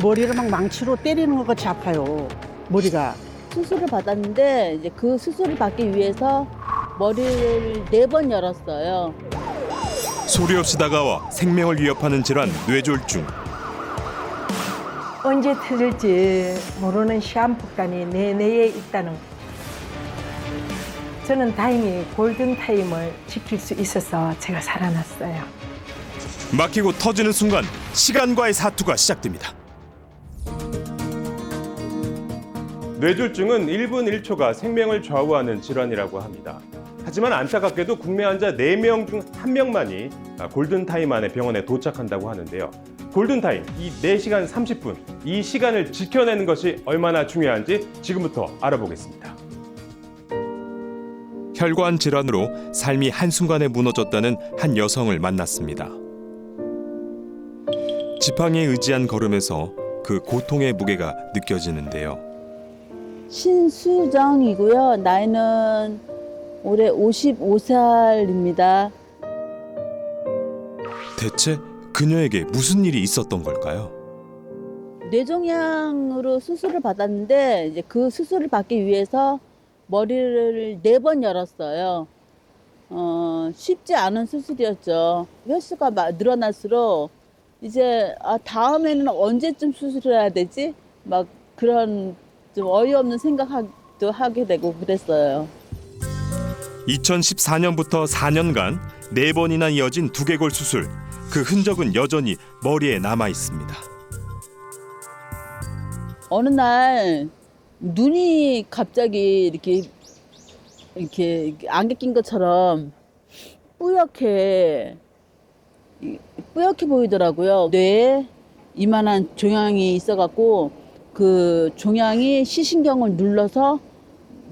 머리를 막 망치로 때리는 것 같이 아파요. 머리가. 수술을 받았는데 이제 그 수술을 받기 위해서 머리를 4번 열었어요. 소리 없이 다가와 생명을 위협하는 질환 뇌졸중. 언제 터질지 모르는 시한폭탄이 내 뇌에 있다는 거. 저는 다행히 골든타임을 지킬 수 있어서 제가 살아났어요. 막히고 터지는 순간 시간과의 사투가 시작됩니다. 뇌졸중은 1분 1초가 생명을 좌우하는 질환이라고 합니다. 하지만 안타깝게도 국내 환자 4명 중 1명만이 골든타임 안에 병원에 도착한다고 하는데요. 골든타임, 이 4시간 30분, 이 시간을 지켜내는 것이 얼마나 중요한지 지금부터 알아보겠습니다. 혈관 질환으로 삶이 한순간에 무너졌다는 한 여성을 만났습니다. 지팡이에 의지한 걸음에서 그 고통의 무게가 느껴지는데요. 신수정이고요. 나이는 올해 55살입니다. 대체 그녀에게 무슨 일이 있었던 걸까요? 뇌종양으로 수술을 받았는데 이제 그 수술을 받기 위해서 머리를 4번 열었어요. 쉽지 않은 수술이었죠. 횟수가 늘어날수록 이제 다음에는 언제쯤 수술해야 되지? 막 그런 좀 어이없는 생각도 하게 되고 그랬어요. 2014년부터 4년간 4번이나 이어진 두개골 수술. 그 흔적은 여전히 머리에 남아 있습니다. 어느 날 눈이 갑자기 이렇게 안개 낀 것처럼 뿌옇게 보이더라고요. 뇌에 이만한 종양이 있어갖고 그 종양이 시신경을 눌러서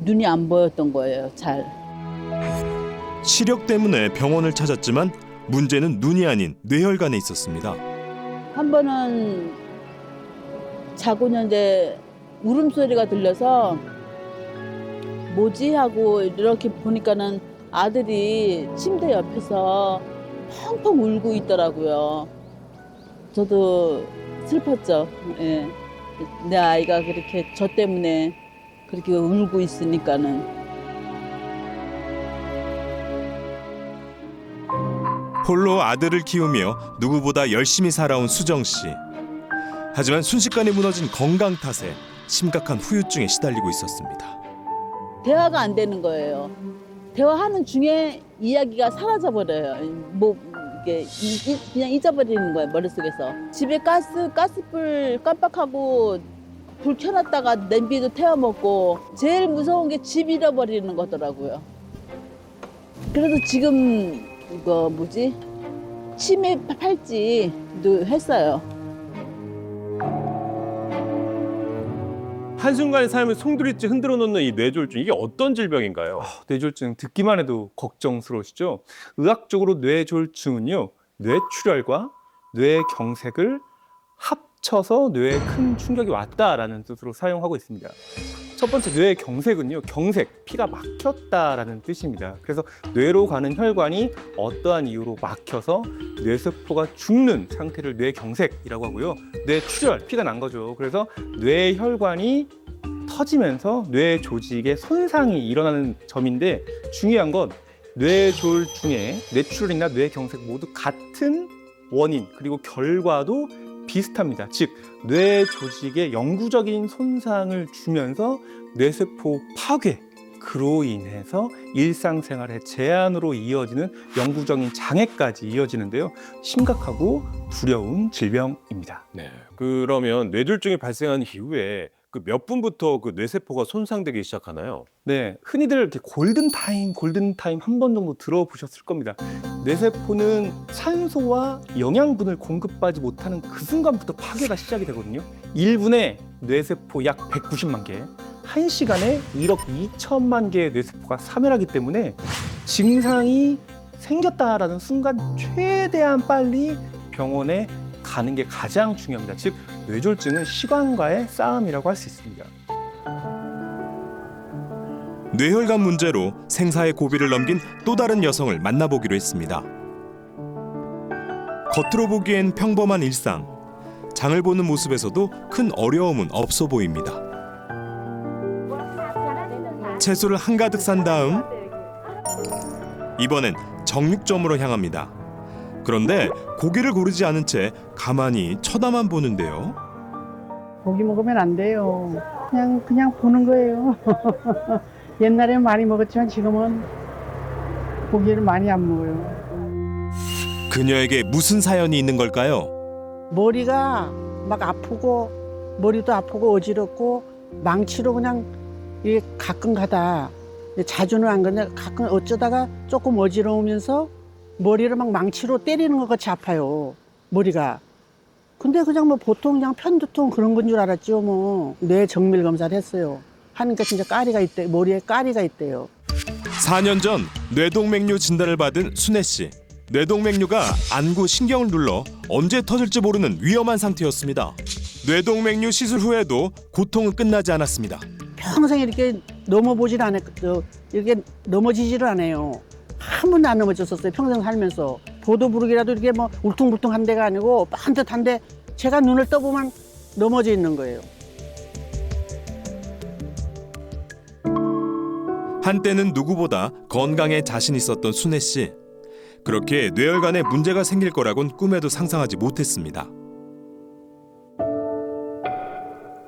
눈이 안 보였던 거예요. 잘. 시력 때문에 병원을 찾았지만 문제는 눈이 아닌 뇌혈관에 있었습니다. 한 번은 자고 있는데 울음소리가 들려서 뭐지 하고 이렇게 보니까는 아들이 침대 옆에서 펑펑 울고 있더라고요. 저도 슬펐죠. 예. 내 아이가 그렇게 저 때문에 그렇게 울고 있으니까는. 홀로 아들을 키우며 누구보다 열심히 살아온 수정 씨. 하지만 순식간에 무너진 건강 탓에 심각한 후유증에 시달리고 있었습니다. 대화가 안 되는 거예요. 대화하는 중에 이야기가 사라져 버려요. 뭐 이게 그냥 잊어버리는 거예요, 머릿속에서. 집에 가스불 깜빡하고 불 켜놨다가 냄비도 태워 먹고 제일 무서운 게 집 잃어버리는 거더라고요. 그래도 지금 이거 뭐지? 치매 팔찌도 했어요. 한순간의 삶을 송두리째 흔들어 놓는 이 뇌졸중, 이게 어떤 질병인가요? 뇌졸중 듣기만 해도 걱정스러우시죠? 의학적으로 뇌졸중은요, 뇌출혈과 뇌경색을 합쳐서 뇌에 큰 충격이 왔다라는 뜻으로 사용하고 있습니다. 첫 번째 뇌경색은요, 경색, 피가 막혔다라는 뜻입니다. 그래서 뇌로 가는 혈관이 어떠한 이유로 막혀서 뇌세포가 죽는 상태를 뇌경색이라고 하고요. 뇌출혈, 피가 난 거죠. 그래서 뇌혈관이 터지면서 뇌 조직에 손상이 일어나는 점인데, 중요한 건 뇌졸중에 뇌출혈이나 뇌경색 모두 같은 원인 그리고 결과도 비슷합니다. 즉, 뇌 조직에 영구적인 손상을 주면서 뇌세포 파괴, 그로 인해서 일상생활의 제한으로 이어지는 영구적인 장애까지 이어지는데요. 심각하고 두려운 질병입니다. 네. 그러면 뇌졸중이 발생한 이후에 그 몇 분부터 그 뇌세포가 손상되기 시작하나요? 네, 흔히들 이렇게 골든타임 한 번 정도 들어보셨을 겁니다. 뇌세포는 산소와 영양분을 공급받지 못하는 그 순간부터 파괴가 시작이 되거든요. 1분에 뇌세포 약 190만 개, 1시간에 1억 2천만 개의 뇌세포가 사멸하기 때문에 증상이 생겼다라는 순간 최대한 빨리 병원에 가는 게 가장 중요합니다. 즉, 뇌졸중은 시간과의 싸움이라고 할 수 있습니다. 뇌혈관 문제로 생사의 고비를 넘긴 또 다른 여성을 만나보기로 했습니다. 겉으로 보기엔 평범한 일상. 장을 보는 모습에서도 큰 어려움은 없어 보입니다. 채소를 한가득 산 다음 이번엔 정육점으로 향합니다. 그런데 고기를 고르지 않은 채 가만히 쳐다만 보는데요. 고기 먹으면 안 돼요. 그냥 보는 거예요. 옛날엔 많이 먹었지만 지금은 고기를 많이 안 먹어요. 그녀에게 무슨 사연이 있는 걸까요? 머리가 막 아프고 머리도 아프고 어지럽고 망치로 그냥 이게 가끔 가다 자주는 안 그런데 가끔 어쩌다가 조금 어지러우면서 머리를 막 망치로 때리는 것 같이 아파요. 머리가. 근데 그냥 뭐 보통 그냥 편두통 그런 건 줄 알았죠. 뭐 뇌 정밀 검사를 했어요. 하니까 진짜 까리가 있대. 머리에 까리가 있대요. 4년 전 뇌동맥류 진단을 받은 순애 씨. 뇌동맥류가 안구 신경을 눌러 언제 터질지 모르는 위험한 상태였습니다. 뇌동맥류 시술 후에도 고통은 끝나지 않았습니다. 평생 이렇게 넘어보질 않았거든요. 이렇게 넘어지지를 않아요. 한 번도 안 넘어졌었어요. 평생 살면서. 보도부르기라도 이렇게 뭐 울퉁불퉁한 데가 아니고 반듯한데 제가 눈을 떠보면 넘어져 있는 거예요. 한때는 누구보다 건강에 자신 있었던 순애 씨. 그렇게 뇌혈관에 문제가 생길 거라곤 꿈에도 상상하지 못했습니다.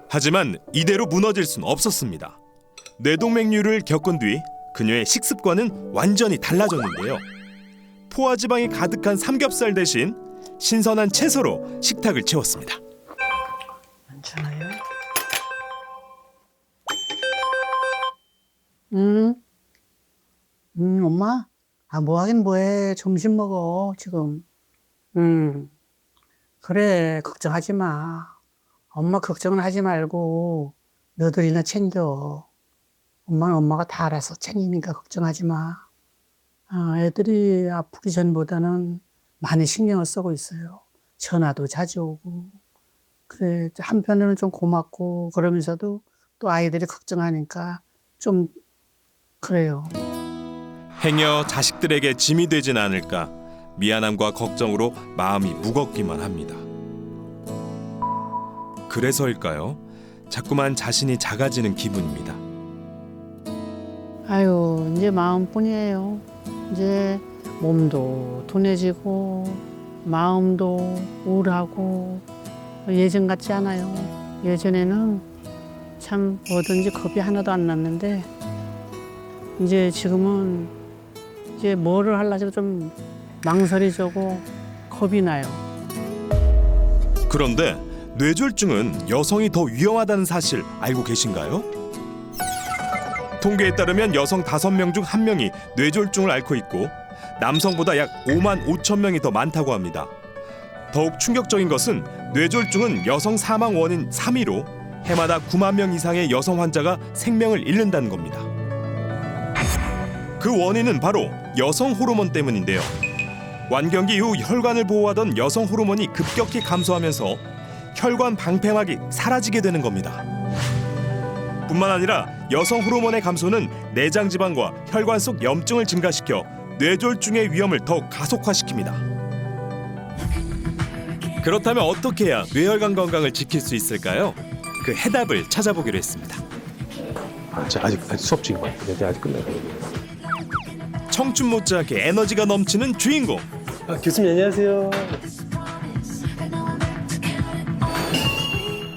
하지만 이대로 무너질 순 없었습니다. 뇌동맥류를 겪은 뒤 그녀의 식습관은 완전히 달라졌는데요. 포화지방이 가득한 삼겹살 대신 신선한 채소로 식탁을 채웠습니다. 괜찮아요? 엄마? 뭐 하긴 뭐해. 점심 먹어, 지금. 그래, 걱정하지 마. 엄마 걱정은 하지 말고 너들이나 챙겨. 엄마는 엄마가 다 알아서 챙기니까 걱정하지 마. 애들이 아프기 전보다는 많이 신경을 쓰고 있어요. 전화도 자주 오고. 그래, 한편으로는 좀 고맙고 그러면서도 또 아이들이 걱정하니까 좀 그래요. 행여 자식들에게 짐이 되진 않을까 미안함과 걱정으로 마음이 무겁기만 합니다. 그래서일까요? 자꾸만 자신이 작아지는 기분입니다. 아유, 이제 마음뿐이에요. 이제 몸도 둔해지고 마음도 우울하고 예전 같지 않아요. 예전에는 참 뭐든지 겁이 하나도 안 났는데 이제 지금은 이제 뭐를 하려고 좀 망설이고 겁이 나요. 그런데 뇌졸중은 여성이 더 위험하다는 사실 알고 계신가요? 통계에 따르면 여성 5명 중 1명이 뇌졸중을 앓고 있고 남성보다 약 5만 5천 명이 더 많다고 합니다. 더욱 충격적인 것은 뇌졸중은 여성 사망 원인 3위로 해마다 9만 명 이상의 여성 환자가 생명을 잃는다는 겁니다. 그 원인은 바로 여성 호르몬 때문인데요. 완경기 이후 혈관을 보호하던 여성 호르몬이 급격히 감소하면서 혈관 방패막이 사라지게 되는 겁니다. 뿐만 아니라 여성 호르몬의 감소는 내장 지방과 혈관 속 염증을 증가시켜 뇌졸중의 위험을 더욱 가속화시킵니다. 그렇다면 어떻게 해야 뇌혈관 건강을 지킬 수 있을까요? 그 해답을 찾아보기로 했습니다. 아직 수업 중인 것 같아요. 아직 끝나요. 청춘 못지않게 에너지가 넘치는 주인공. 교수님 안녕하세요.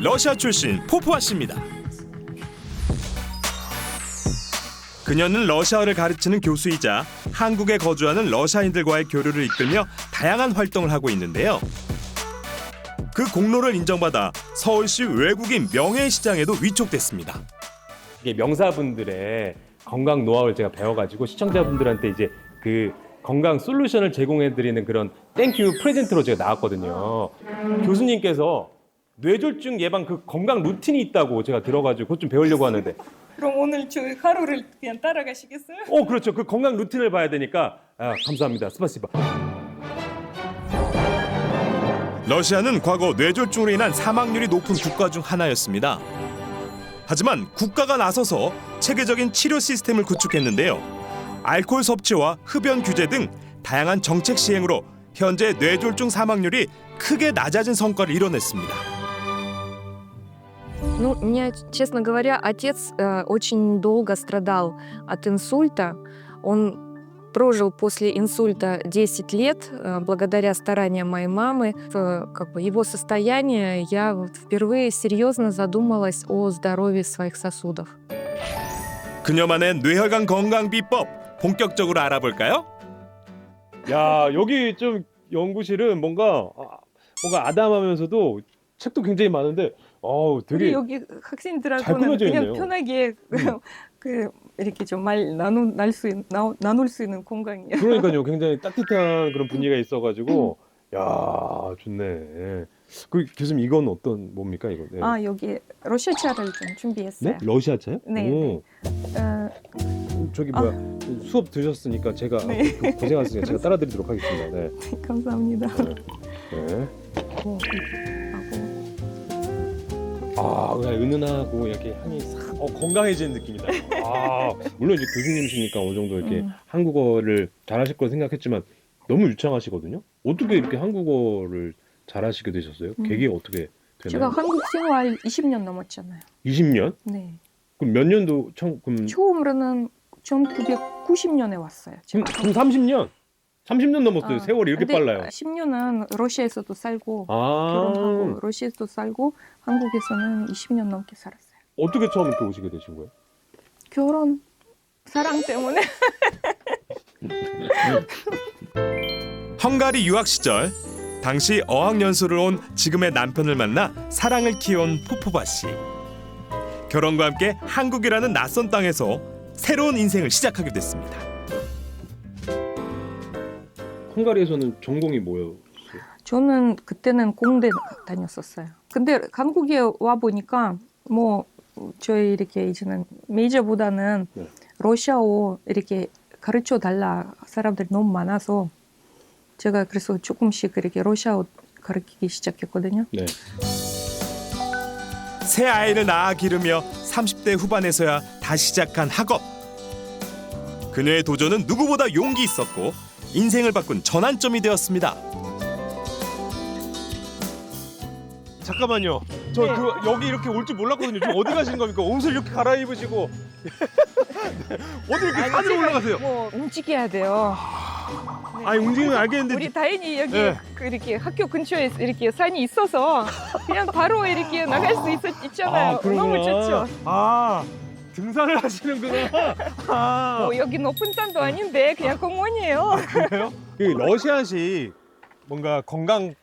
러시아 출신 포포아 씨입니다. 그녀는 러시아어를 가르치는 교수이자 한국에 거주하는 러시아인들과의 교류를 이끌며 다양한 활동을 하고 있는데요. 그 공로를 인정받아 서울시 외국인 명예시장에도 위촉됐습니다. 이게 명사분들의 건강 노하우를 제가 배워가지고 시청자분들한테 이제 그 건강 솔루션을 제공해드리는 그런 땡큐 프레젠트로 제가 나왔거든요. 교수님께서 뇌졸중 예방 그 건강 루틴이 있다고 제가 들어가지고 그것 좀 배우려고 하는데. 그럼 오늘 저 하루를 그냥 따라가시겠어요? 그렇죠. 그 건강 루틴을 봐야 되니까 감사합니다. 스파시바. 러시아는 과거 뇌졸중으로 인한 사망률이 높은 국가 중 하나였습니다. 하지만 국가가 나서서 체계적인 치료 시스템을 구축했는데요. 알코올 섭취와 흡연 규제 등 다양한 정책 시행으로 현재 뇌졸중 사망률이 크게 낮아진 성과를 이뤄냈습니다. Ну, у меня, честно говоря, отец очень долго страдал от инсульта. Он прожил после инсульта 10 лет благодаря стараниям моей мамы. Как бы его состояние, я вот впервые серьезно задумалась о здоровье своих сосудов. 그녀만의 뇌혈관 건강 비법 본격적으로 알아볼까요? 야, 여기 좀 연구실은 뭔가 아담하면서도 책도 굉장히 많은데 우리 되게 여기 잘 학생들하고는 꾸며져 그냥 있네요. 편하게 이렇게 좀 말 나눌 수 있는 공간이에요. 그러니까요. 굉장히 따뜻한 그런 분위기가 있어가지고 야, 좋네. 그 교수님 이건 뭡니까 이거? 네. 아, 여기 러시아차를 좀 준비했어요. 네? 러시아차요? 네, 오. 저기 수업 들으셨으니까 제가 네. 고생하셨으니까 제가 따라드리도록 하겠습니다. 네. 감사합니다. 네. 하고 그냥 은은하고 이렇게 향이 싹 건강해지는 느낌이다. 물론 이제 교수님이시니까 어느 정도 이렇게 한국어를 잘하실 걸 생각했지만 너무 유창하시거든요. 어떻게 이렇게 한국어를 잘하시게 되셨어요? 계기가 어떻게 제가 되나요? 한국 생활 20년 넘었잖아요. 20년? 네. 그럼 몇 년도 처음으로는 1990년에 왔어요. 그럼 30년? 30년 넘었어요. 세월이 이렇게 근데 빨라요. 10년은 러시아에서도 살고 결혼하고 러시아에서도 살고 한국에서는 20년 넘게 살았어요. 어떻게 처음 이렇게 오시게 되신 거예요? 결혼, 사랑 때문에. 헝가리 유학 시절 당시 어학연수를 온 지금의 남편을 만나 사랑을 키운 포포바 씨. 결혼과 함께 한국이라는 낯선 땅에서 새로운 인생을 시작하게 됐습니다. 헝가리에서는 전공이 뭐예요? 저는 그때는 공대 다녔었어요. 근데 한국에 와 보니까 저희 이렇게 이제는 메이저보다는 네. 러시아어 이렇게 가르쳐 달라 사람들이 너무 많아서 제가 그래서 조금씩 이렇게 러시아어 가르치기 시작했거든요. 네. 새 아이를 낳아 기르며 30대 후반에서야 다시 시작한 학업. 그녀의 도전은 누구보다 용기 있었고 인생을 바꾼 전환점이 되었습니다. 잠깐만요. 저 여기 이렇게 올 줄 몰랐거든요. 지금 어디 가시는 겁니까? 옷을 이렇게 갈아입으시고 어디 이렇게 산으로 올라가세요? 움직여야 돼요. 아니 움직이면 알겠는데 우리 다행히 여기 네. 이렇게 학교 근처에 이렇게 산이 있어서 그냥 바로 이렇게 나갈 수 있잖아요. 너무 좋죠. 등산을 하시는구나. 여기 높은 산도 아닌데 그냥 공원이에요. 그래요? 러시아식 뭔가 건강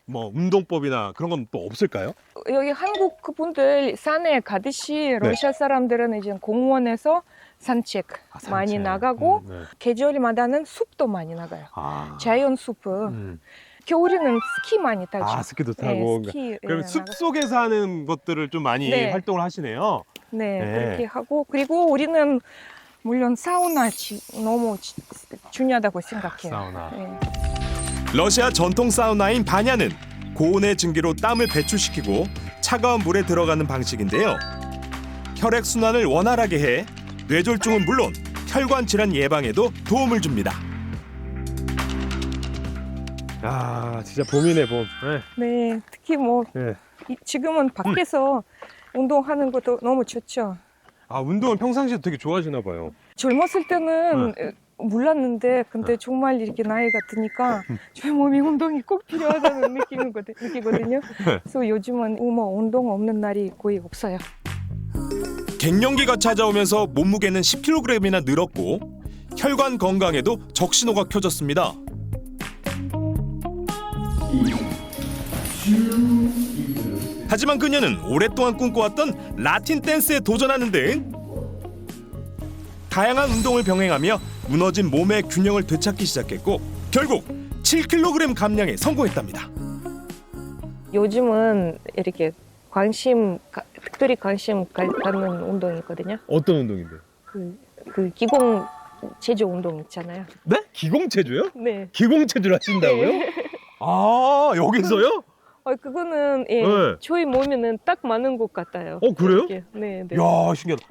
운동법이나 그런 건 또 없을까요? 여기 한국 분들 산에 가듯이 러시아 사람들은 이제 공원에서 산책 많이 나가고 계절마다는 숲도 많이 나가요. 자연 숲. 겨울에는 스키 많이 타죠. 스키도 타고. 스키, 그럼 숲 속에서 하는 것들을 좀 많이 활동을 하시네요. 네, 그렇게 하고 그리고 우리는 물론 사우나 너무 중요하다고 생각해요. 사우나. 네. 러시아 전통 사우나인 바냐는 고온의 증기로 땀을 배출시키고 차가운 물에 들어가는 방식인데요. 혈액 순환을 원활하게 해 뇌졸중은 물론 혈관 질환 예방에도 도움을 줍니다. 진짜 봄이네 봄. 네, 특히 지금은 밖에서 운동하는 것도 너무 좋죠. 운동을 평상시에 되게 좋아하시나 봐요. 젊었을 때는 몰랐는데 근데 정말 이렇게 나이가 드니까 저희 몸이 운동이 꼭 필요하다는 느끼거든요. 그래서 요즘은 운동 없는 날이 거의 없어요. 갱년기가 찾아오면서 몸무게는 10kg이나 늘었고 혈관 건강에도 적신호가 켜졌습니다. 하지만 그녀는 오랫동안 꿈꿔왔던 라틴 댄스에 도전하는 등 다양한 운동을 병행하며 무너진 몸의 균형을 되찾기 시작했고 결국 7kg 감량에 성공했답니다. 요즘은 이렇게 특별히 관심 갖는 운동이 있거든요. 어떤 운동인데? 그 기공 체조 운동 있잖아요. 네? 기공체조요? 네. 기공체조를 하신다고요? 여기서요? 그거는 네. 저희 몸에는 딱 맞는 것 같아요. 그래요? 이렇게. 네. 야, 신기하다.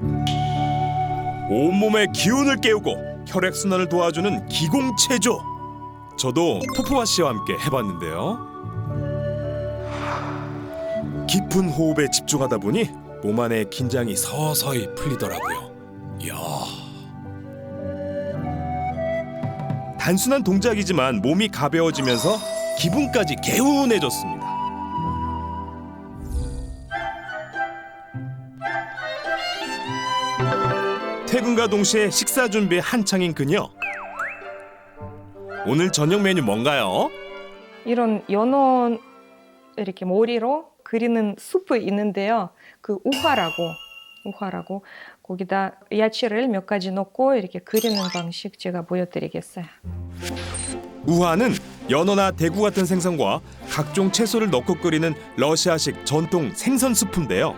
온몸의 기운을 깨우고 혈액순환을 도와주는 기공체조. 저도 포포바 씨와 함께 해봤는데요. 깊은 호흡에 집중하다 보니 몸 안의 긴장이 서서히 풀리더라고요. 이야. 단순한 동작이지만 몸이 가벼워지면서 기분까지 개운해졌습니다. 퇴근과 동시에 식사 준비에 한창인 그녀. 오늘 저녁 메뉴 뭔가요? 이런 연어 이렇게 머리로 그리는 수프 있는데요. 그 우화라고 거기다 야채를 몇 가지 넣고 이렇게 그리는 방식 제가 보여드리겠어요. 우화는 연어나 대구 같은 생선과 각종 채소를 넣고 끓이는 러시아식 전통 생선 수프인데요.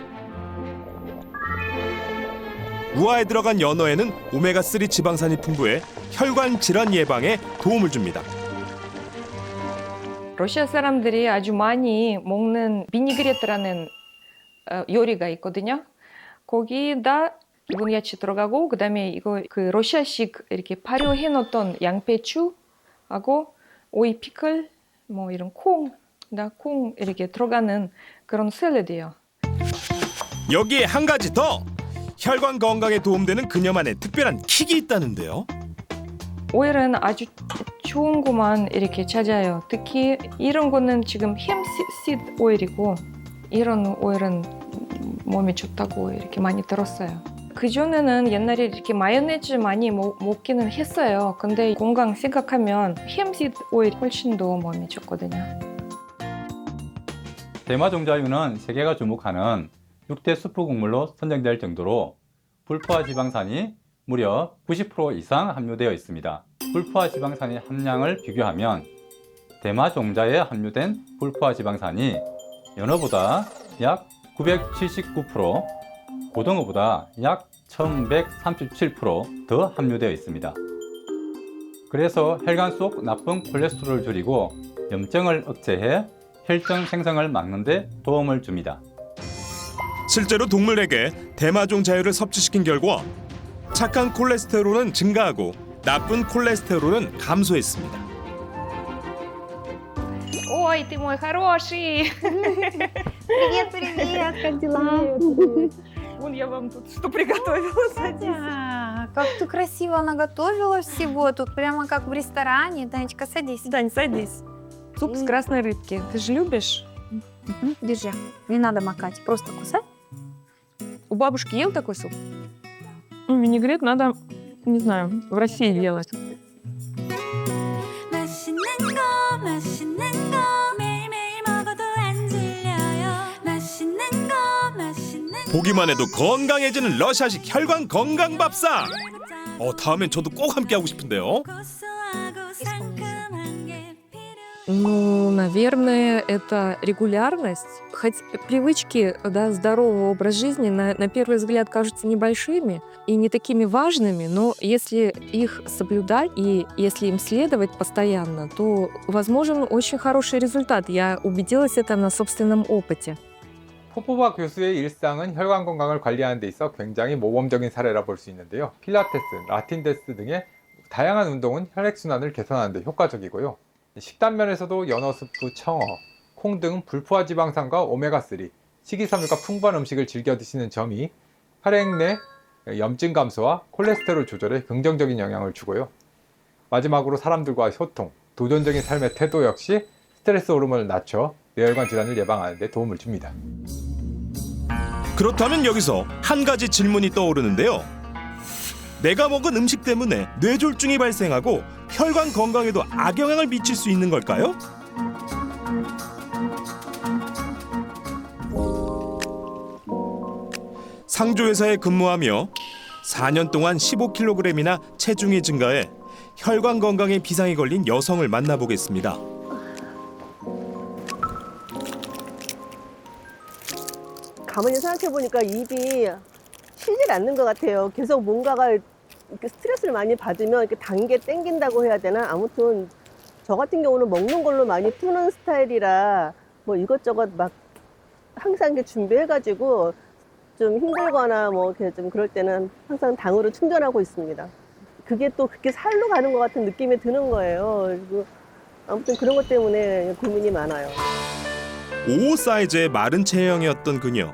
우화에 들어간 연어에는 오메가3 지방산이 풍부해 혈관 질환 예방에 도움을 줍니다. 러시아 사람들이 아주 많이 먹는 비니그레트라는 요리가 있거든요. 거기다 기본 야채 들어가고 그다음에 이거 그 러시아식 이렇게 발효해 놓던 양배추하고 오이 피클 뭐 이런 콩 이렇게 들어가는 그런 샐러드예요. 여기에 한 가지 더! 혈관 건강에 도움되는 그녀만의 특별한 킥이 있다는데요. 오일은 아주 좋은 것만 이렇게 찾아요. 특히 이런 거는 지금 햄씨드 오일이고 이런 오일은 몸에 좋다고 이렇게 많이 들었어요. 그전에는 옛날에 이렇게 마요네즈 많이 먹기는 했어요. 근데 건강 생각하면 햄씨드 오일이 훨씬 더 몸에 좋거든요. 대마 종자유는 세계가 주목하는 6대 수프 곡물로 선정될 정도로 불포화 지방산이 무려 90% 이상 함유되어 있습니다. 불포화 지방산의 함량을 비교하면 대마 종자에 함유된 불포화 지방산이 연어보다 약 979%, 고등어보다 약 1137% 더 함유되어 있습니다. 그래서 혈관 속 나쁜 콜레스테롤을 줄이고 염증을 억제해 혈전 생성을 막는 데 도움을 줍니다. 실제로 동물에게 대마종 자유를 섭취시킨 결과 착한 콜레스테롤은 증가하고 나쁜 콜레스테롤은 감소했습니다. Ой, ты мой хороший! Привет, привет, как дела? Вон я вам тут что приготовила. Дядя, как ты красиво наготовила всего тут, прямо как в ресторане. Данечка, садись. Дань, садись. Суп с красной рыбки. Ты же любишь? Держи, не надо макать, просто кусай. У бабушки ел такой суп? Винегрет надо, не знаю, в России делать. 보기만 해도 건강해지는 러시아식 혈관 건강 밥상. 다음엔 저도 꼭 함께 하고 싶은데요. Ну, наверное, это регулярность. Хоть привычки, да, здорового образа жизни на первый взгляд кажутся небольшими и не такими важными, но если их соблюдать и если им следовать постоянно, то возможен очень хороший результат. Я убедилась это на собственном опыте. 포포바 교수의 일상은 혈관 건강을 관리하는 데 있어 굉장히 모범적인 사례라 볼 수 있는데요. 필라테스, 라틴 댄스 등의 다양한 운동은 혈액순환을 개선하는 데 효과적이고요. 식단 면에서도 연어 수프, 청어, 콩 등 불포화 지방산과 오메가3, 식이섬유가 풍부한 음식을 즐겨 드시는 점이 혈액 내 염증 감소와 콜레스테롤 조절에 긍정적인 영향을 주고요. 마지막으로 사람들과의 소통, 도전적인 삶의 태도 역시 스트레스 호르몬을 낮춰 뇌혈관 질환을 예방하는 데 도움을 줍니다. 그렇다면 여기서 한 가지 질문이 떠오르는데요. 내가 먹은 음식 때문에 뇌졸중이 발생하고 혈관 건강에도 악영향을 미칠 수 있는 걸까요? 상조회사에 근무하며 4년 동안 15kg이나 체중이 증가해 혈관 건강에 비상이 걸린 여성을 만나보겠습니다. 가만히 생각해보니까 입이 쉬질 않는 것 같아요. 계속 뭔가가 이렇게 스트레스를 많이 받으면 이렇게 단계 땡긴다고 해야 되나? 아무튼 저 같은 경우는 먹는 걸로 많이 푸는 스타일이라 뭐 이것저것 막 항상 이렇게 준비해가지고 좀 힘들거나 뭐 이렇게 좀 그럴 때는 항상 당으로 충전하고 있습니다. 그게 또 그렇게 살로 가는 것 같은 느낌이 드는 거예요. 그리고 아무튼 그런 것 때문에 고민이 많아요. 5호 사이즈의 마른 체형이었던 그녀.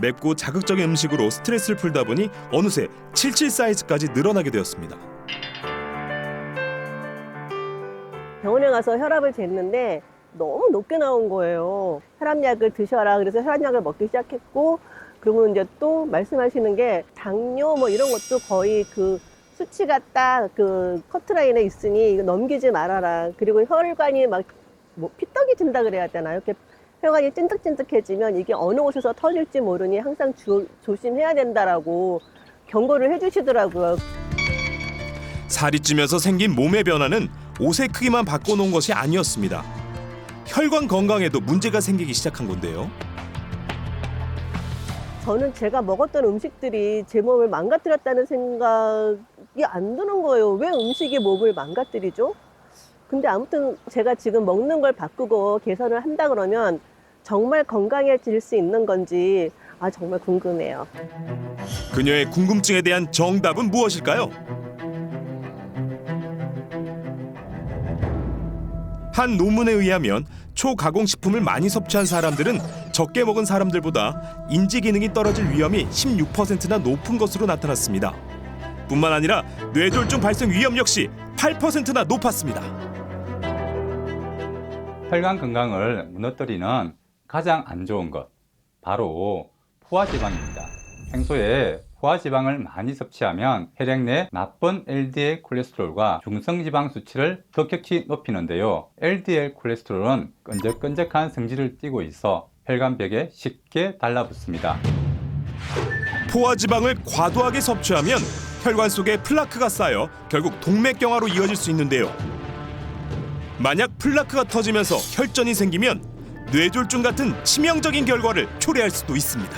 맵고 자극적인 음식으로 스트레스를 풀다 보니 어느새 77 사이즈까지 늘어나게 되었습니다. 병원에 가서 혈압을 쟀는데 너무 높게 나온 거예요. 혈압약을 드셔라. 그래서 혈압약을 먹기 시작했고, 그리고 이제 또 말씀하시는 게 당뇨 뭐 이런 것도 거의 그 수치가 딱 그 커트라인에 있으니 이거 넘기지 말아라. 그리고 혈관이 막 뭐 피떡이 든다 그래야 되나요? 이렇게 혈관이 찐득찐득해지면 이게 어느 곳에서 터질지 모르니 항상 조심해야 된다라고 경고를 해주시더라고요. 살이 찌면서 생긴 몸의 변화는 옷의 크기만 바꿔놓은 것이 아니었습니다. 혈관 건강에도 문제가 생기기 시작한 건데요. 저는 제가 먹었던 음식들이 제 몸을 망가뜨렸다는 생각이 안 드는 거예요. 왜 음식이 몸을 망가뜨리죠? 근데 아무튼 제가 지금 먹는 걸 바꾸고 개선을 한다 그러면 정말 건강해질 수 있는 건지 정말 궁금해요. 그녀의 궁금증에 대한 정답은 무엇일까요? 한 논문에 의하면 초가공식품을 많이 섭취한 사람들은 적게 먹은 사람들보다 인지 기능이 떨어질 위험이 16%나 높은 것으로 나타났습니다. 뿐만 아니라 뇌졸중 발생 위험 역시 8%나 높았습니다. 혈관 건강을 무너뜨리는 가장 안 좋은 것, 바로 포화지방입니다. 평소에 포화지방을 많이 섭취하면 혈액 내 나쁜 LDL 콜레스테롤과 중성지방 수치를 급격히 높이는데요. LDL 콜레스테롤은 끈적끈적한 성질을 띠고 있어 혈관벽에 쉽게 달라붙습니다. 포화지방을 과도하게 섭취하면 혈관 속에 플라크가 쌓여 결국 동맥경화로 이어질 수 있는데요. 만약 플라크가 터지면서 혈전이 생기면 뇌졸중 같은 치명적인 결과를 초래할 수도 있습니다.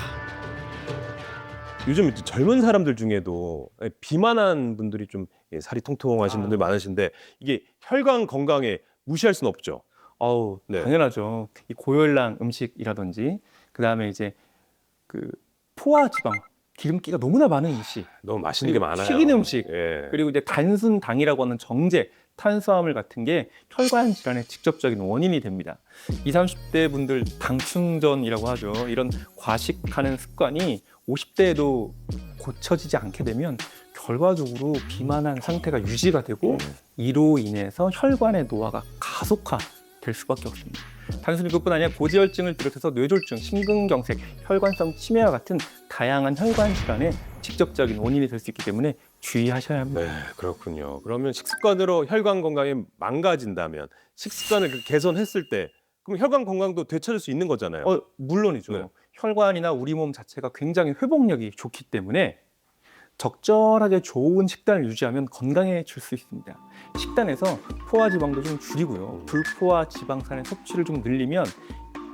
요즘 젊은 사람들 중에도 비만한 분들이 좀 살이 통통하신 분들 많으신데 이게 혈관 건강에 무시할 수는 없죠. 네. 당연하죠. 이 고열량 음식이라든지 그다음에 이제 그 포화 지방, 기름기가 너무나 많은 음식, 너무 맛있는 게 많아요. 튀긴 음식, 예. 그리고 이제 단순 당이라고 하는 정제, 탄수화물 같은 게 혈관 질환의 직접적인 원인이 됩니다. 20, 30대 분들 당 충전이라고 하죠. 이런 과식하는 습관이 50대에도 고쳐지지 않게 되면 결과적으로 비만한 상태가 유지가 되고 이로 인해서 혈관의 노화가 가속화될 수밖에 없습니다. 단순히 그것뿐 아니라 고지혈증을 비롯해서 뇌졸중, 심근경색, 혈관성 치매와 같은 다양한 혈관 질환의 직접적인 원인이 될 수 있기 때문에 주의하셔야 합니다. 네, 그렇군요. 그러면 식습관으로 혈관 건강이 망가진다면 식습관을 개선했을 때 그럼 혈관 건강도 되찾을 수 있는 거잖아요. 물론이죠. 네. 혈관이나 우리 몸 자체가 굉장히 회복력이 좋기 때문에 적절하게 좋은 식단을 유지하면 건강해질 수 있습니다. 식단에서 포화지방도 좀 줄이고요. 불포화 지방산의 섭취를 좀 늘리면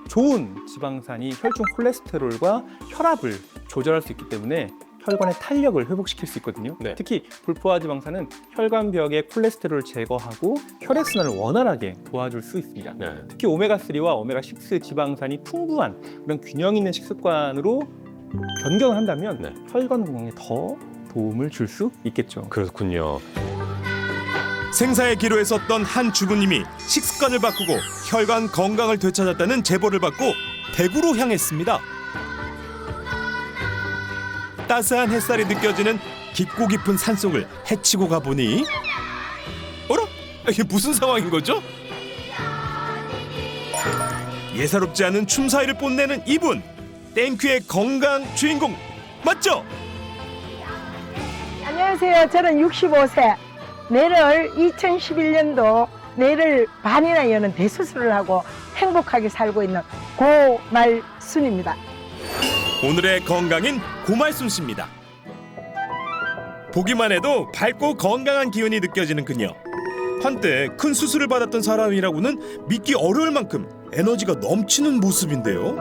좋은 지방산이 혈중 콜레스테롤과 혈압을 조절할 수 있기 때문에 혈관의 탄력을 회복시킬 수 있거든요. 네. 특히 불포화 지방산은 혈관벽의 콜레스테롤을 제거하고 혈액순환을 원활하게 도와줄 수 있습니다. 네. 특히 오메가3와 오메가6 지방산이 풍부한 그런 균형 있는 식습관으로 변경을 한다면 네. 혈관 건강에 더 도움을 줄 수 있겠죠. 그렇군요. 생사의 기로에 섰던 한 주부님이 식습관을 바꾸고 혈관 건강을 되찾았다는 제보를 받고 대구로 향했습니다. 따스한 햇살이 느껴지는 깊고 깊은 산속을 헤치고 가보니 어라? 이게 무슨 상황인 거죠? 예사롭지 않은 춤 사이를 뽐내는 이분! 땡큐의 건강 주인공 맞죠? 안녕하세요. 저는 65세. 뇌를 2011년도 뇌를 반이나 여는 대수술을 하고 행복하게 살고 있는 고말순입니다. 오늘의 건강인 고말순 씨입니다. 보기만 해도 밝고 건강한 기운이 느껴지는 그녀. 한때 큰 수술을 받았던 사람이라고는 믿기 어려울 만큼 에너지가 넘치는 모습인데요.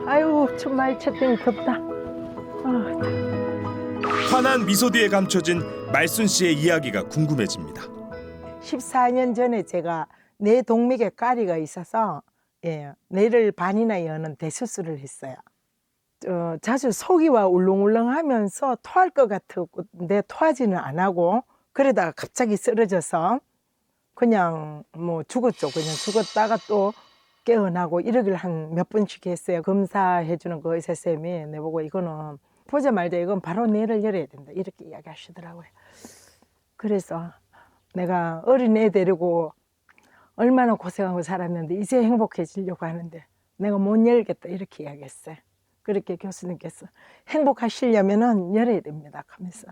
아유, 정말 쳤더니 덥다. 환한 미소 뒤에 감춰진 말순 씨의 이야기가 궁금해집니다. 14년 전에 제가 뇌 동맥에 까리가 있어서 뇌를 반이나 여는 대수술을 했어요. 자주 속이와 울렁울렁하면서 토할 것 같은데 토하지는 안 하고 그러다가 갑자기 쓰러져서 그냥 뭐 죽었죠. 그냥 죽었다가 또 깨어나고 이러기를 한 몇 번씩 했어요. 검사해주는 그 의사 쌤이 내보고 이거는 보자마자 이건 바로 뇌를 열어야 된다 이렇게 이야기하시더라고요. 그래서 내가 어린 애 데리고 얼마나 고생하고 살았는데 이제 행복해지려고 하는데 내가 못 열겠다 이렇게 이야기했어요. 그렇게 교수님께서 행복하시려면은 열어야 됩니다 하면서.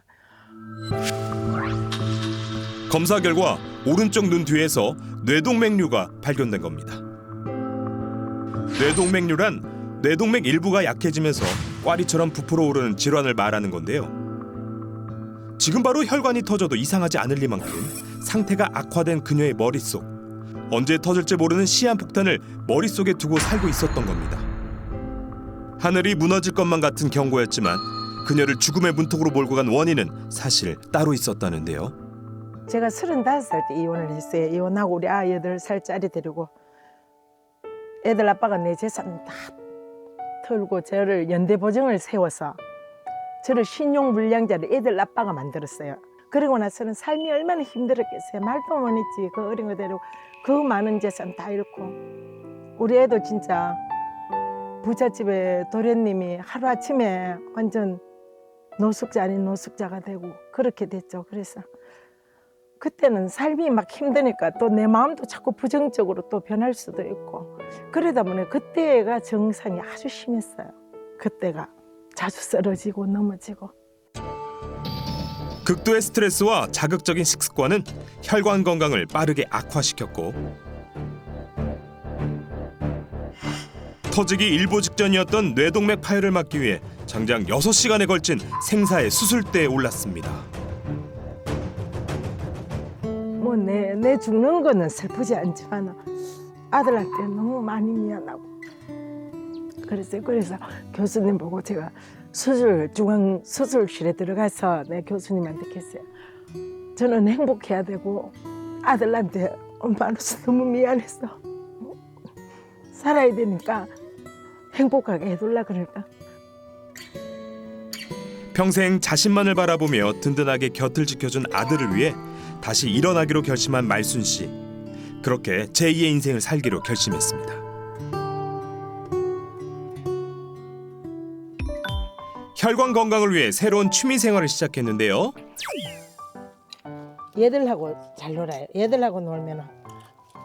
검사 결과 오른쪽 눈 뒤에서 뇌동맥류가 발견된 겁니다. 뇌동맥류란 뇌동맥 일부가 약해지면서 꽈리처럼 부풀어 오르는 질환을 말하는 건데요. 지금 바로 혈관이 터져도 이상하지 않을 리만큼 상태가 악화된 그녀의 머릿속. 언제 터질지 모르는 시한폭탄을 머릿속에 두고 살고 있었던 겁니다. 하늘이 무너질 것만 같은 경고였지만 그녀를 죽음의 문턱으로 몰고 간 원인은 사실 따로 있었다는데요. 제가 35살 때 이혼을 했어요. 이혼하고 우리 아이 8살짜리 데리고 애들 아빠가 내 재산 다 털고 저를 연대보증을 세워서 저를 신용불량자를 애들 아빠가 만들었어요. 그리고 나서는 삶이 얼마나 힘들었겠어요. 말도 못했지. 그 어린 거 데리고 그 많은 재산 다 잃고 우리 애도 진짜 부잣집에 도련님이 하루아침에 완전 노숙자 아닌 노숙자가 되고 그렇게 됐죠. 그래서 그때는 삶이 막 힘드니까 또 내 마음도 자꾸 부정적으로 또 변할 수도 있고 그러다 보니 그때가 증상이 아주 심했어요. 그때가 자주 쓰러지고 넘어지고. 극도의 스트레스와 자극적인 식습관은 혈관 건강을 빠르게 악화시켰고 터지기 일보 직전이었던 뇌동맥 파열을 막기 위해 장장 6시간에 걸친 생사의 수술대에 올랐습니다. 뭐 내 죽는 거는 슬프지 않지만 아들한테 너무 많이 미안하고 그래서 교수님 보고 제가 중앙 수술실에 들어가서 내 교수님한테 했어요. 저는 행복해야 되고 아들한테 엄마로서 너무 미안해서 살아야 되니까 행복하게 해둘라 그럴까. 평생 자신만을 바라보며 든든하게 곁을 지켜준 아들을 위해 다시 일어나기로 결심한 말순 씨. 그렇게 제2의 인생을 살기로 결심했습니다. 혈관 건강을 위해 새로운 취미 생활을 시작했는데요. 얘들하고 잘 놀아요. 얘들하고 놀면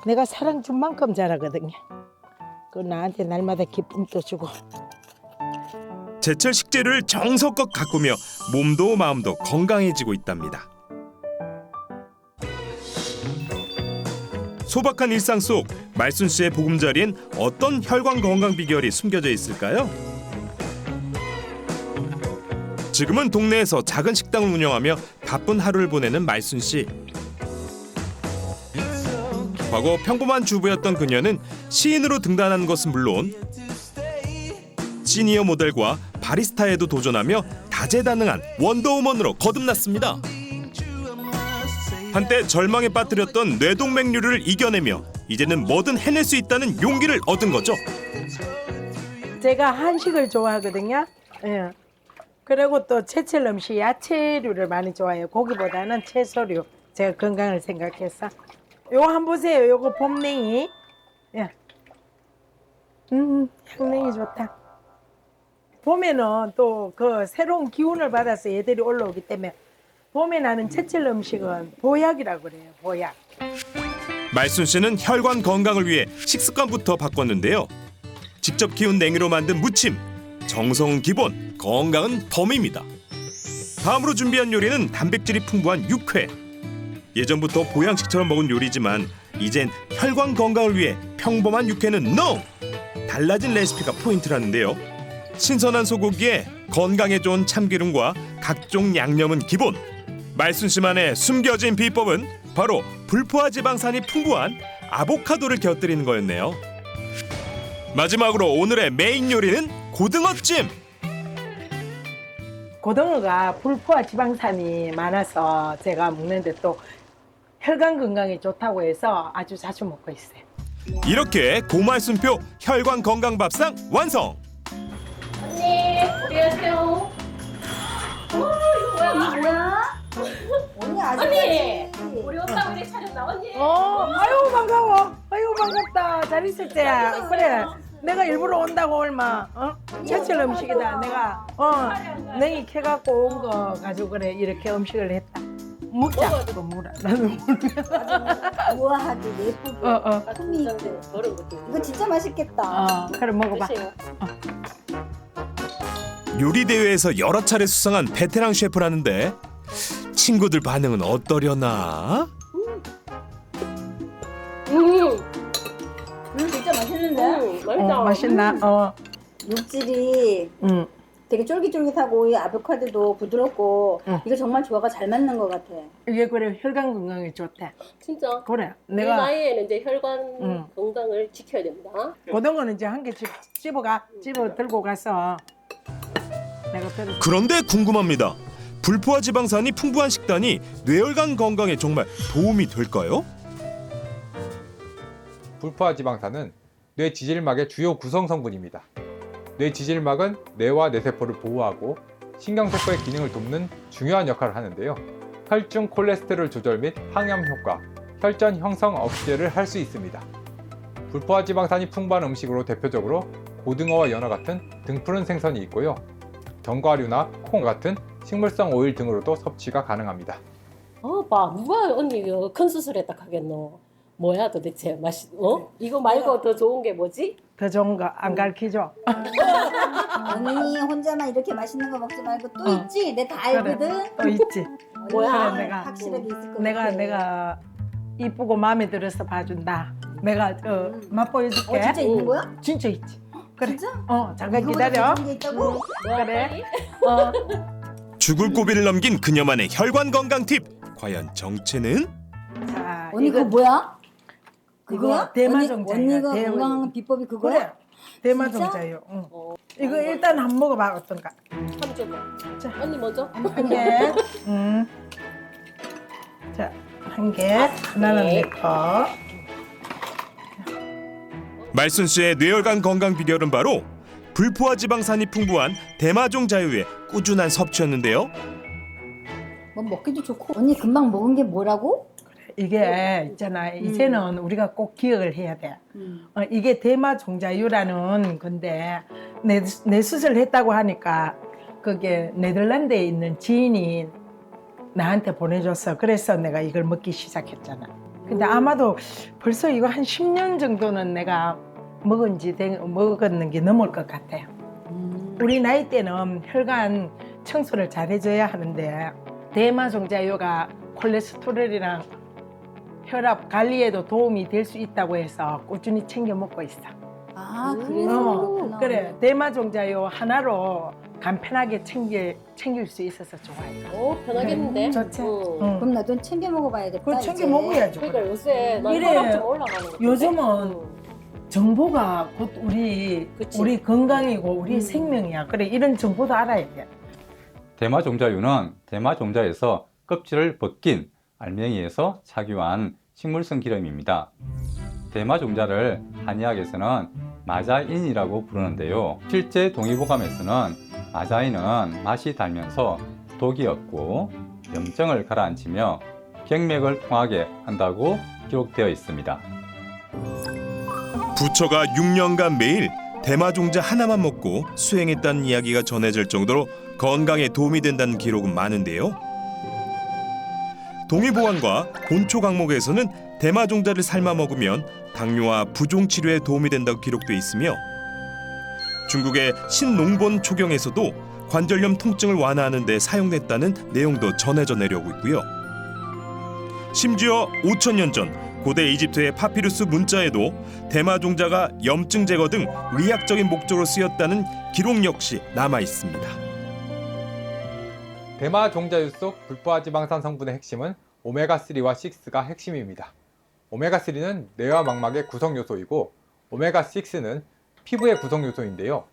내가 사랑 준 만큼 잘하거든요. 그 나한테 날마다 기쁨도 주고. 제철 식재료를 정성껏 가꾸며 몸도 마음도 건강해지고 있답니다. 소박한 일상 속 말순 씨의 보금자리엔 어떤 혈관 건강 비결이 숨겨져 있을까요? 지금은 동네에서 작은 식당을 운영하며 바쁜 하루를 보내는 말순 씨. 과거 평범한 주부였던 그녀는 시인으로 등단한 것은 물론 시니어 모델과 바리스타에도 도전하며 다재다능한 원더우먼으로 거듭났습니다. 한때 절망에 빠뜨렸던 뇌동맥류를 이겨내며 이제는 뭐든 해낼 수 있다는 용기를 얻은 거죠. 제가 한식을 좋아하거든요. 예. 그리고 또 제철 음식 야채류를 많이 좋아해요. 고기보다는 채소류. 제가 건강을 생각해서. 요거 한번 보세요. 요거 봄냉이. 예. 향냉이 좋다. 봄에는 또 그 새로운 기운을 받아서 얘들이 올라오기 때문에 봄에 나는 제철 음식은 보약이라고 그래요. 보약. 말순 씨는 혈관 건강을 위해 식습관부터 바꿨는데요. 직접 키운 냉이로 만든 무침. 정성은 기본, 건강은 덤입니다. 다음으로 준비한 요리는 단백질이 풍부한 육회. 예전부터 보양식처럼 먹은 요리지만 이젠 혈관 건강을 위해 평범한 육회는 NO! 달라진 레시피가 포인트라는데요. 신선한 소고기에 건강에 좋은 참기름과 각종 양념은 기본. 말순 씨만의 숨겨진 비법은 바로 불포화 지방산이 풍부한 아보카도를 곁들이는 거였네요. 마지막으로 오늘의 메인 요리는 고등어찜. 고등어가 불포화 지방산이 많아서 제가 먹는데 또 혈관 건강에 좋다고 해서 아주 자주 먹고 있어요. 이렇게 고말순표 혈관 건강 밥상 완성. 언니, 우리 하세요. 이거 뭐야? 언니 아직 언니, 우리 오빠 우리 촬영 나왔니? 아유 반가워. 아유 반갑다. 잘 잘 있었지? 그래. 내가 일부러 온다고 얼마 제철 음식이다. 내가 냉이 캐갖고 온 거 가지고 그래 이렇게 음식을 했다. 먹자. 또 물어. 나는 우아하게 예쁘게 풍미 있게. 이거 진짜 맛있겠다. 그래 먹어봐. 요리 대회에서 여러 차례 수상한 베테랑 셰프라는데 친구들 반응은 어떠려나? 진짜 맛있는데? 맛있다. 맛있나? 육질이 되게 쫄깃쫄깃하고 이 아보카도도 부드럽고 이거 정말 조화가 잘 맞는 것 같아. 이게 그래 혈관 건강에 좋대. 진짜. 그래. 이 내가 나이에는 이제 혈관 건강을 지켜야 됩니다. 고등어는 이제 한 개 집어 들고 가서 내가 들어. 그런데 궁금합니다. 불포화 지방산이 풍부한 식단이 뇌혈관 건강에 정말 도움이 될까요? 불포화 지방산은 뇌 지질막의 주요 구성 성분입니다. 뇌 지질막은 뇌와 뇌세포를 보호하고 신경세포의 기능을 돕는 중요한 역할을 하는데요. 혈중 콜레스테롤 조절 및 항염 효과, 혈전 형성 억제를 할 수 있습니다. 불포화 지방산이 풍부한 음식으로 대표적으로 고등어와 연어 같은 등푸른 생선이 있고요. 견과류나 콩 같은 식물성 오일 등으로도 섭취가 가능합니다. 봐. 누가 언니 이거 큰 수술했다 하겠노? 뭐야 도대체 맛이 이거 말고 더 좋은 게 뭐지? 더 좋은 거 안 가르치죠? 언니 혼자만 이렇게 맛있는 거 먹지 말고 또 있지? 내가 다 알거든. 또 있지. 뭐야? 그래, 내가 확실하게 있을 거 내가 이쁘고 마음에 들어서 봐준다. 내가 맛보여줄게. 진짜 있는 거야? 진짜 있지. 그래. 진짜? 잠깐 기다려. 게 있다고? 그래. 죽을 고비를 넘긴 그녀만의 혈관 건강 팁. 과연 정체는? 자, 언니 그거 뭐야? 그거야? 대마종자야. 언니가 건강한 비법이 그거야? 그래. 대마종자요. 이거 일단 한번 먹어봐 어떤가. 한번 줘봐. 자, 언니 먼저. 한 개. 자, 한 개. 하나는 내 거. 말순 씨의 뇌혈관 건강 비결은 바로 불포화 지방산이 풍부한 대마종 자유의 꾸준한 섭취였는데요. 뭐 먹기도 좋고. 언니 금방 먹은 게 뭐라고? 이게 있잖아. 이제는 우리가 꼭 기억을 해야 돼. 이게 대마종자유라는 건데 내 수술을 했다고 하니까 그게 네덜란드에 있는 지인이 나한테 보내줬어. 그래서 내가 이걸 먹기 시작했잖아. 근데 아마도 벌써 이거 한 10년 정도는 내가 먹었는 게 넘을 것 같아요. 우리 나이 때는 혈관 청소를 잘 해줘야 하는데 대마종자유가 콜레스테롤이랑 혈압 관리에도 도움이 될 수 있다고 해서 꾸준히 챙겨 먹고 있어. 아, 그래서 그렇구나. 그래, 대마종자유 하나로 간편하게 챙길 수 있어서 좋아요. 편하겠는데? 좋지. 그럼 나도 챙겨 먹어봐야겠다. 그거 챙겨 먹어야죠. 그러니까 요새 난 이래, 혈압 좀 올라가는 거. 요즘은 정보가 곧 우리 건강이고 우리 생명이야. 그래, 이런 정보도 알아야 돼. 대마종자유는 대마종자에서 껍질을 벗긴 알맹이에서 착유한 식물성 기름입니다. 대마종자를 한의학에서는 마자인이라고 부르는데요. 실제 동의보감에서는 마자인은 맛이 달면서 독이 없고 염증을 가라앉히며 경맥을 통하게 한다고 기록되어 있습니다. 부처가 6년간 매일 대마종자 하나만 먹고 수행했다는 이야기가 전해질 정도로 건강에 도움이 된다는 기록은 많은데요. 동의보감과 본초 강목에서는 대마종자를 삶아 먹으면 당뇨와 부종 치료에 도움이 된다고 기록돼 있으며 중국의 신농본 초경에서도 관절염 통증을 완화하는 데 사용됐다는 내용도 전해져 내려오고 있고요. 심지어 5,000년 전 고대 이집트의 파피루스 문자에도 대마종자가 염증 제거 등 의학적인 목적으로 쓰였다는 기록 역시 남아 있습니다. 대마종자유 속 불포화 지방산 성분의 핵심은 오메가3와 6가 핵심입니다. 오메가3는 뇌와 망막의 구성 요소이고 오메가6는 피부의 구성 요소인데요.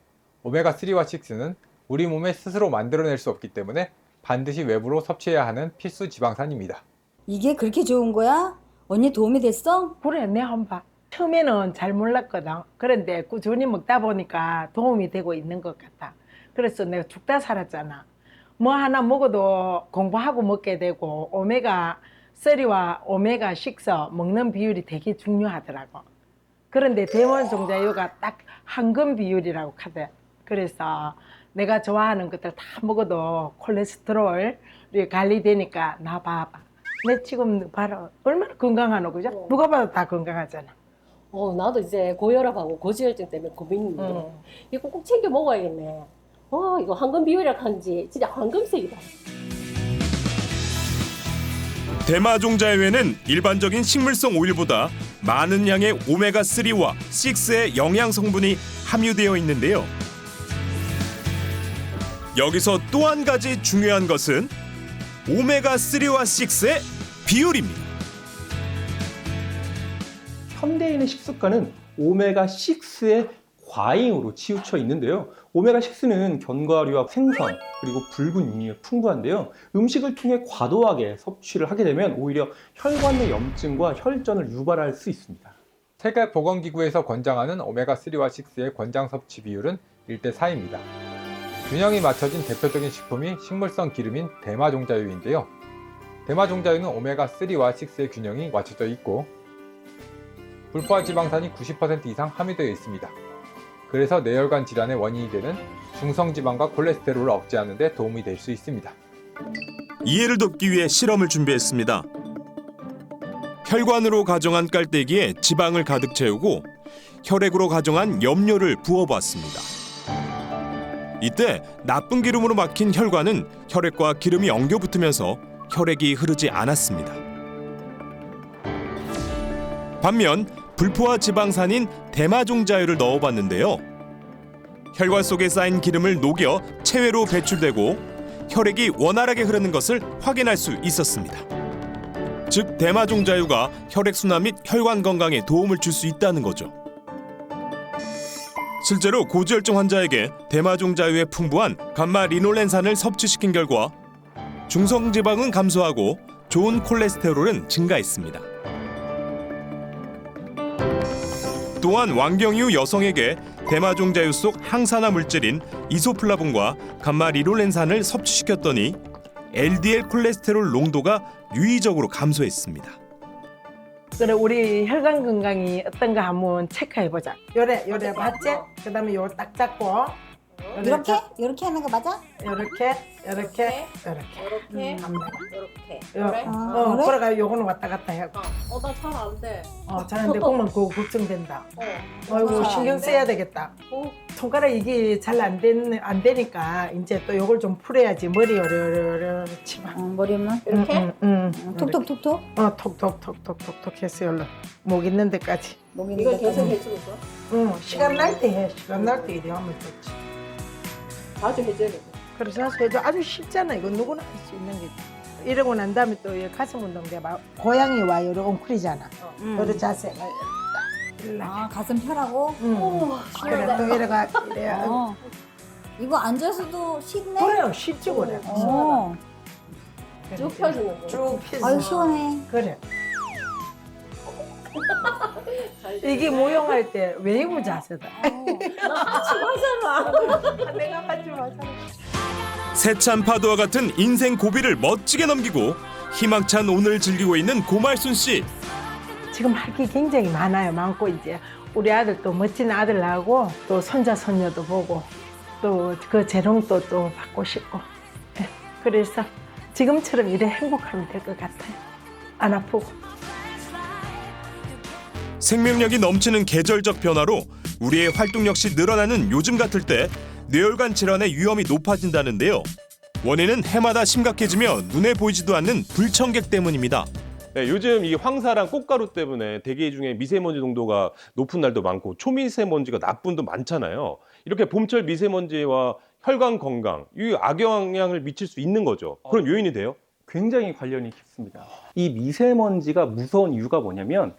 오메가3와 6는 우리 몸에 스스로 만들어낼 수 없기 때문에 반드시 외부로 섭취해야 하는 필수 지방산입니다. 이게 그렇게 좋은 거야? 언니 도움이 됐어? 그래, 내 한번 봐. 처음에는 잘 몰랐거든. 그런데 꾸준히 먹다 보니까 도움이 되고 있는 것 같아. 그래서 내가 죽다 살았잖아. 뭐 하나 먹어도 공부하고 먹게 되고 오메가3와 오메가6 먹는 비율이 되게 중요하더라고. 그런데 대마종자유가 딱 황금 비율이라고 하대. 그래서 내가 좋아하는 것들 다 먹어도 콜레스테롤 관리되니까 나 봐봐. 내 지금 봐라. 얼마나 건강하노, 그죠? 누가 봐도 다 건강하잖아. 나도 이제 고혈압하고 고지혈증 때문에 고민인데 이거 꼭 챙겨 먹어야겠네. 이거 황금 비율이라 하는지 진짜 황금색이다. 대마종자유에는 일반적인 식물성 오일보다 많은 양의 오메가3와 6의 영양 성분이 함유되어 있는데요. 여기서 또 한 가지 중요한 것은 오메가3와 6의 비율입니다. 현대인의 식습관은 오메가6의 과잉으로 치우쳐 있는데요. 오메가6는 견과류와 생선 그리고 붉은 육류에 풍부한데요. 음식을 통해 과도하게 섭취를 하게 되면 오히려 혈관 내 염증과 혈전을 유발할 수 있습니다. 세계보건기구에서 권장하는 오메가3와 6의 권장 섭취 비율은 1:4입니다. 균형이 맞춰진 대표적인 식품이 식물성 기름인 대마종자유인데요. 대마종자유는 오메가3와 6의 균형이 맞춰져 있고 불포화 지방산이 90% 이상 함유되어 있습니다. 그래서 뇌혈관 질환의 원인이 되는 중성지방과 콜레스테롤을 억제하는 데 도움이 될 수 있습니다. 이해를 돕기 위해 실험을 준비했습니다. 혈관으로 가정한 깔때기에 지방을 가득 채우고 혈액으로 가정한 염료를 부어봤습니다. 이때 나쁜 기름으로 막힌 혈관은 혈액과 기름이 엉겨 붙으면서 혈액이 흐르지 않았습니다. 반면 불포화 지방산인 대마종자유를 넣어봤는데요. 혈관 속에 쌓인 기름을 녹여 체외로 배출되고 혈액이 원활하게 흐르는 것을 확인할 수 있었습니다. 즉 대마종자유가 혈액순환 및 혈관 건강에 도움을 줄 수 있다는 거죠. 실제로 고지혈증 환자에게 대마종자유에 풍부한 감마리놀렌산을 섭취시킨 결과 중성지방은 감소하고 좋은 콜레스테롤은 증가했습니다. 또한 완경 이후 여성에게 대마종자유 속 항산화 물질인 이소플라본과 감마리놀렌산을 섭취시켰더니 LDL 콜레스테롤 농도가 유의적으로 감소했습니다. 그래 우리 혈관 건강이 어떤가 한번 체크해 보자. 요래 맞지? 그다음에 요걸 딱 잡고 이렇게? 이렇게 하는 거 맞아? 이렇게. 이렇게? 그래? 그래가 요거는 왔다 갔다 하고. 나 잘 안 돼. 잘 안 돼. 그러면 그거 걱정된다. 아이고 신경 써야 되겠다. 손가락 이게 잘 안 되니까 이제 또 요걸 좀 풀어야지. 머리 요래 치마. 머리만 이렇게? 톡톡톡톡? 톡톡톡톡톡 해서 열로 목 있는 데까지. 이거 계속 해주는 거야? 시간 날 때 해. 시간 날 때 이래 하면 좋지. 자주 해줘야겠다. 그래서 자주 해도 아주 쉽잖아. 이거 누구나 할 수 있는 게. 이러고 난 다음에 또 가슴 운동 돼봐. 고양이 와 요래 엉클이잖아. 요래 자세. 가슴 펴라고? 그래 또 이래가 이래. 이거 앉아서도 쉽네? 그래요. 쉽지 그래. 쭉 펴주는 거. 쭉 펴서. 아유 시원해. 그래. 이게 모형할 때 웨이브 자세다. 내가 하지 마잖아. 세찬 파도와 같은 인생 고비를 멋지게 넘기고 희망찬 오늘을 즐기고 있는 고말순 씨. 지금 할 게 굉장히 많고 이제 우리 아들 또 멋진 아들 나고 또 손자 손녀도 보고 또 그 재롱도 또 받고 싶고 그래서 지금처럼 이래 행복하면 될 것 같아요. 안 아프고. 생명력이 넘치는 계절적 변화로 우리의 활동 역시 늘어나는 요즘 같을 때 뇌혈관 질환의 위험이 높아진다는데요. 원인은 해마다 심각해지며 눈에 보이지도 않는 불청객 때문입니다. 네, 요즘 이 황사랑 꽃가루 때문에 대기 중에 미세먼지 농도가 높은 날도 많고 초미세먼지가 나쁜도 많잖아요. 이렇게 봄철 미세먼지와 혈관 건강, 이 악영향을 미칠 수 있는 거죠. 그런 요인이 돼요? 굉장히 관련이 깊습니다. 이 미세먼지가 무서운 이유가 뭐냐면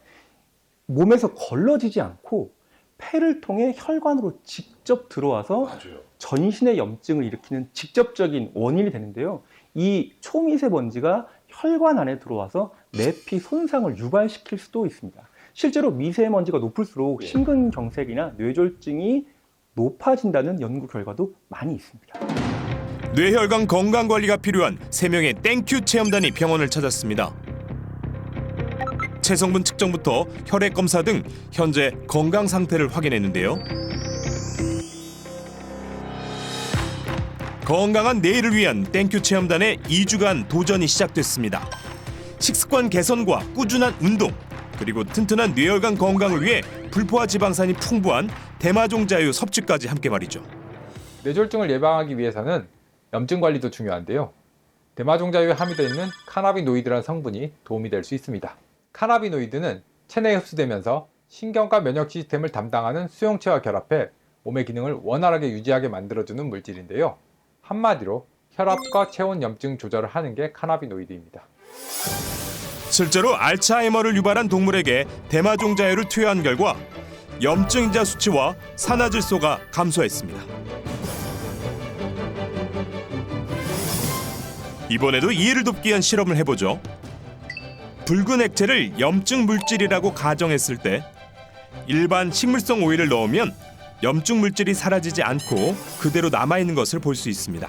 몸에서 걸러지지 않고 폐를 통해 혈관으로 직접 들어와서 전신의 염증을 일으키는 직접적인 원인이 되는데요. 이 초미세먼지가 혈관 안에 들어와서 내피 손상을 유발시킬 수도 있습니다. 실제로 미세먼지가 높을수록 심근경색이나 뇌졸중이 높아진다는 연구 결과도 많이 있습니다. 뇌혈관 건강관리가 필요한 3명의 땡큐 체험단이 병원을 찾았습니다. 체성분 측정부터 혈액 검사 등 현재 건강 상태를 확인했는데요. 건강한 내일을 위한 땡큐 체험단의 2주간 도전이 시작됐습니다. 식습관 개선과 꾸준한 운동, 그리고 튼튼한 뇌혈관 건강을 위해 불포화 지방산이 풍부한 대마종자유 섭취까지 함께 말이죠. 뇌졸중을 예방하기 위해서는 염증 관리도 중요한데요. 대마종자유에 함유되어 있는 카나비노이드라는 성분이 도움이 될 수 있습니다. 카나비노이드는 체내에 흡수되면서 신경과 면역 시스템을 담당하는 수용체와 결합해 몸의 기능을 원활하게 유지하게 만들어주는 물질인데요. 한마디로 혈압과 체온 염증 조절을 하는 게 카나비노이드입니다. 실제로 알츠하이머를 유발한 동물에게 대마종자유를 투여한 결과 염증인자 수치와 산화질소가 감소했습니다. 이번에도 이해를 돕기 위한 실험을 해보죠. 붉은 액체를 염증 물질이라고 가정했을 때 일반 식물성 오일을 넣으면 염증 물질이 사라지지 않고 그대로 남아있는 것을 볼 수 있습니다.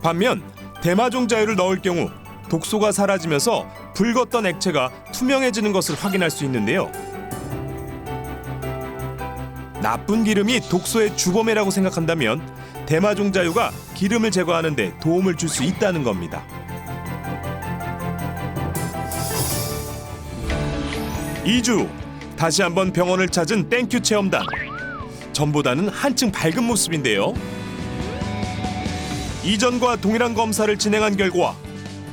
반면 대마종자유를 넣을 경우 독소가 사라지면서 붉었던 액체가 투명해지는 것을 확인할 수 있는데요. 나쁜 기름이 독소의 주범이라고 생각한다면 대마종자유가 기름을 제거하는 데 도움을 줄 수 있다는 겁니다. (2주) 다시 한번 병원을 찾은 땡큐 체험단. 전보다는 한층 밝은 모습인데요. 이전과 동일한 검사를 진행한 결과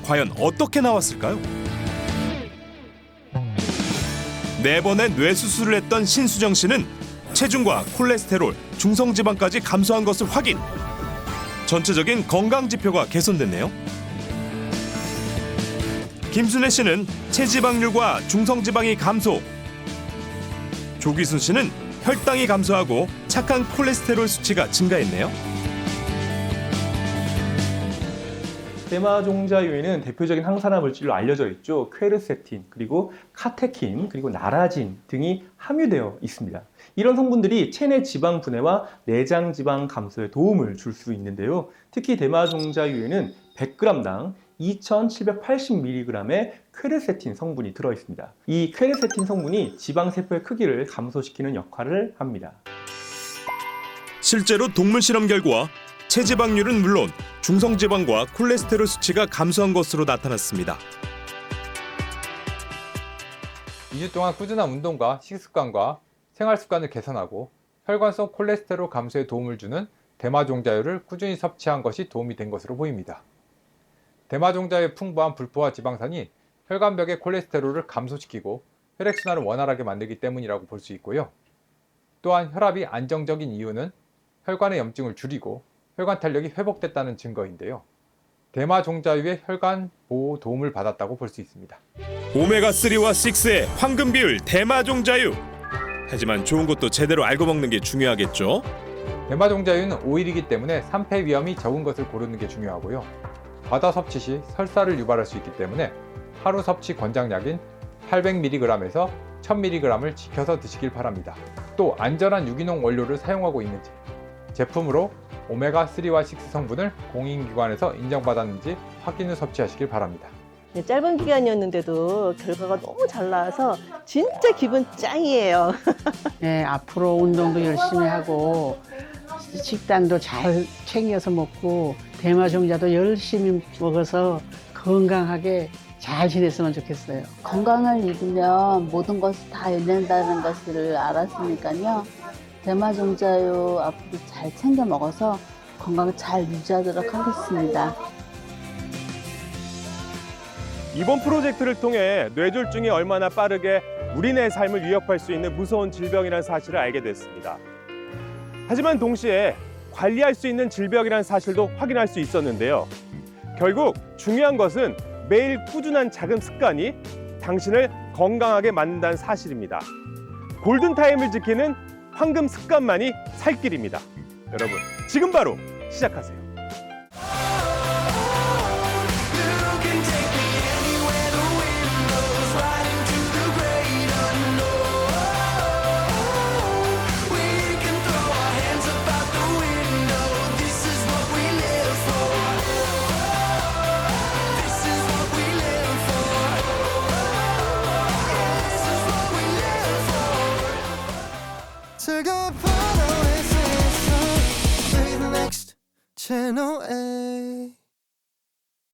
과연 어떻게 나왔을까요? 4번의 뇌수술을 했던 신수정 씨는 체중과 콜레스테롤, 중성지방까지 감소한 것을 확인. 전체적인 건강 지표가 개선됐네요. 김순애 씨는 체지방률과 중성지방이 감소. 조기순 씨는 혈당이 감소하고 착한 콜레스테롤 수치가 증가했네요. 대마종자유에는 대표적인 항산화 물질로 알려져 있죠. 퀘르세틴, 그리고 카테킨, 그리고 나라진 등이 함유되어 있습니다. 이런 성분들이 체내 지방 분해와 내장 지방 감소에 도움을 줄 수 있는데요. 특히 대마종자유에는 100g당 2,780mg의 퀘르세틴 성분이 들어있습니다. 이 퀘르세틴 성분이 지방세포의 크기를 감소시키는 역할을 합니다. 실제로 동물 실험 결과 체지방률은 물론 중성지방과 콜레스테롤 수치가 감소한 것으로 나타났습니다. 2주 동안 꾸준한 운동과 식습관과 생활습관을 개선하고 혈관 속 콜레스테롤 감소에 도움을 주는 대마종자유를 꾸준히 섭취한 것이 도움이 된 것으로 보입니다. 대마종자유의 풍부한 불포화 지방산이 혈관벽의 콜레스테롤을 감소시키고 혈액순환을 원활하게 만들기 때문이라고 볼 수 있고요. 또한 혈압이 안정적인 이유는 혈관의 염증을 줄이고 혈관 탄력이 회복됐다는 증거인데요. 대마종자유의 혈관 보호 도움을 받았다고 볼 수 있습니다. 오메가3와 6의 황금 비율 대마종자유. 하지만 좋은 것도 제대로 알고 먹는 게 중요하겠죠. 대마종자유는 오일이기 때문에 산패 위험이 적은 것을 고르는 게 중요하고요. 과다 섭취 시 설사를 유발할 수 있기 때문에 하루 섭취 권장량인 800mg에서 1000mg을 지켜서 드시길 바랍니다. 또 안전한 유기농 원료를 사용하고 있는지, 제품으로 오메가3와 6 성분을 공인기관에서 인정받았는지 확인 후 섭취하시길 바랍니다. 네, 짧은 기간이었는데도 결과가 너무 잘 나와서 진짜 기분 짱이에요. 네, 앞으로 운동도 열심히 하고 식단도 잘 챙겨서 먹고 대마종자도 열심히 먹어서 건강하게 잘 지냈으면 좋겠어요. 건강을 잃으면 모든 것을 다 잃는다는 것을 알았으니까요. 대마종자유 앞으로 잘 챙겨 먹어서 건강 잘 유지하도록 하겠습니다. 이번 프로젝트를 통해 뇌졸중이 얼마나 빠르게 우리네 삶을 위협할 수 있는 무서운 질병이라는 사실을 알게 됐습니다. 하지만 동시에 관리할 수 있는 질병이라는 사실도 확인할 수 있었는데요. 결국 중요한 것은 매일 꾸준한 작은 습관이 당신을 건강하게 만든다는 사실입니다. 골든타임을 지키는 황금 습관만이 살 길입니다. 여러분, 지금 바로 시작하세요. 즐거운 오아시스에서 Play the next channel